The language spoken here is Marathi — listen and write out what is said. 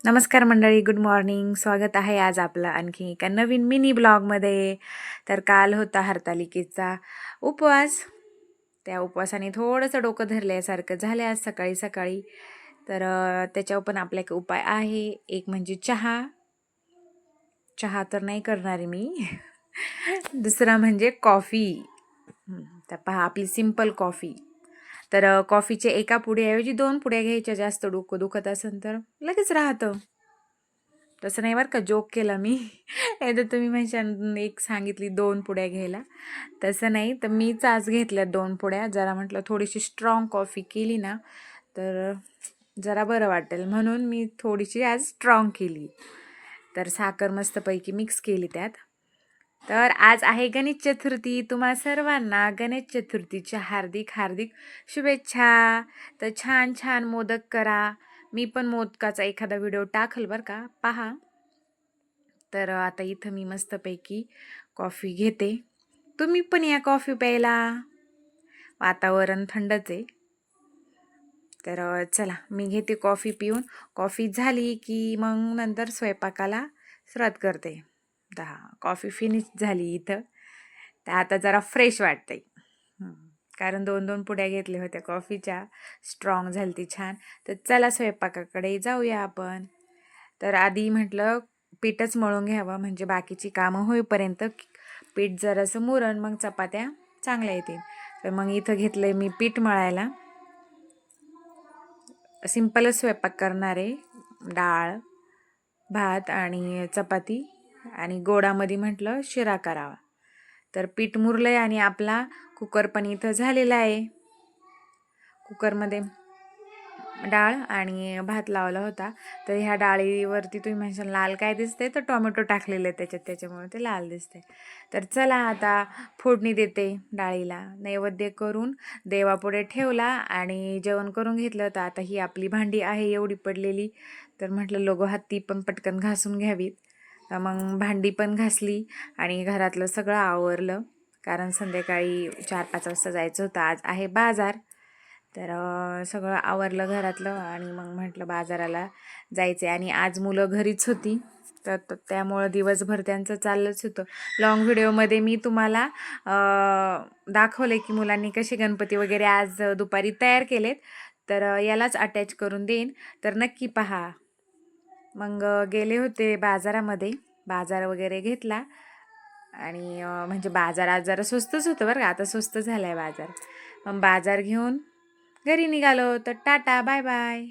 नमस्कार मंडळी, गुड मॉर्निंग. स्वागत आहे आज आपलं आणखी एका नवीन मिनी ब्लॉगमध्ये. तर काल होता हरतालिकेचा उपवास. त्या उपवासाने थोडंसं डोकं धरल्यासारखं झालं आज सकाळी सकाळी. तर त्याच्यावर पण आपला एक उपाय आहे. एक म्हणजे चहा. चहा तर नाही करणार आहे मी. दुसरा म्हणजे कॉफी. तर पहा आपली सिंपल कॉफी. तर कॉफीचे एका पुड्याऐवजी 2 पुड्या घ्यायच्या. जास्त डोकं दुखत असेल तर लगेच राहतं. तसं नाही बरं का, जोक केला मी. तर तुम्ही म्हणशाल एक सांगितली 2 पुड्या घ्यायला, तसं नाही. तर मीच आज घेतल्या 2 पुड्या. जरा म्हटलं थोडीशी स्ट्रॉंग कॉफी केली ना तर जरा बरं वाटेल, म्हणून मी थोडीशी आज स्ट्रॉंग केली. तर साखर मस्तपैकी मिक्स केली त्यात. तर आज आहे गणेश चतुर्थी. तुम्हा सर्वांना गणेश चतुर्थीच्या हार्दिक हार्दिक शुभेच्छा. तर छान छान मोदक करा. मी पण मोदकाचा एखादा व्हिडिओ टाकल बरं का, पहा. तर आता इथं मी मस्तपैकी कॉफी घेते. तुम्ही पण या कॉफी प्यायला. वातावरण थंडच आहे. तर चला मी घेते कॉफी पिऊन. कॉफी झाली की मग नंतर स्वयंपाकाला सुरुवात करते. कॉफी फिनिश झाली इथं. तर आता जरा फ्रेश वाटतंय. कारण 2-2 पुड्या घेतल्या होत्या कॉफीच्या. स्ट्रॉंग झाली ती छान. तर चला स्वयंपाकाकडे जाऊया आपण. तर आधी म्हटलं पीठच मळून घ्यावं, म्हणजे बाकीची कामं होईपर्यंत पीठ जरासं मुरण, मग चपात्या चांगल्या येतील. तर मग इथं घेतलं मी पीठ मळायला. सिंपलच स्वयंपाक करणार आहे. डाळ, भात आणि चपाती, आणि गोडामध्ये म्हटलं शिरा करावा. तर पीठ मुरलं आहे आणि आपला कुकर पण इथं झालेला आहे. कुकरमध्ये डाळ आणि भात लावला होता. तर ह्या डाळीवरती तुम्ही म्हणशाल लाल काय दिसते, तर टोमॅटो टाकलेलं आहे त्याच्यात, त्याच्यामुळे ते लाल दिसते. तर चला आता फोडणी देते डाळीला. नैवेद्य करून देवापुढे ठेवला आणि जेवण करून घेतलं. तर आता ही आपली भांडी आहे एवढी पडलेली. तर म्हटलं लोगो हात पण पटकन घासून घ्यावीत. तर मग भांडी पण घासली आणि घरातलं सगळं आवरलं. कारण संध्याकाळी 4-5 वाजता जायचं होतं. आज आहे बाजार. तर सगळं आवरलं घरातलं आणि मग म्हटलं बाजाराला जायचं आहे. आणि आज मुलं घरीच होती. तर त्यामुळं दिवसभर त्यांचं चाललंच होतं. लाँग व्हिडिओमध्ये मी तुम्हाला दाखवले की मुलांनी कसे गणपती वगैरे आज दुपारी तयार केलेत. तर यालाच अटॅच करून देईन, तर नक्की पहा. मग गेले होते बाजारामध्ये. बाजार वगैरे घेतला आणि म्हणजे बाजार आज जरा स्वस्तच होतं बरं का. आता स्वस्त झाला आहे बाजार. मग बाजार घेऊन घरी निघालो. तर टाटा, बाय बाय.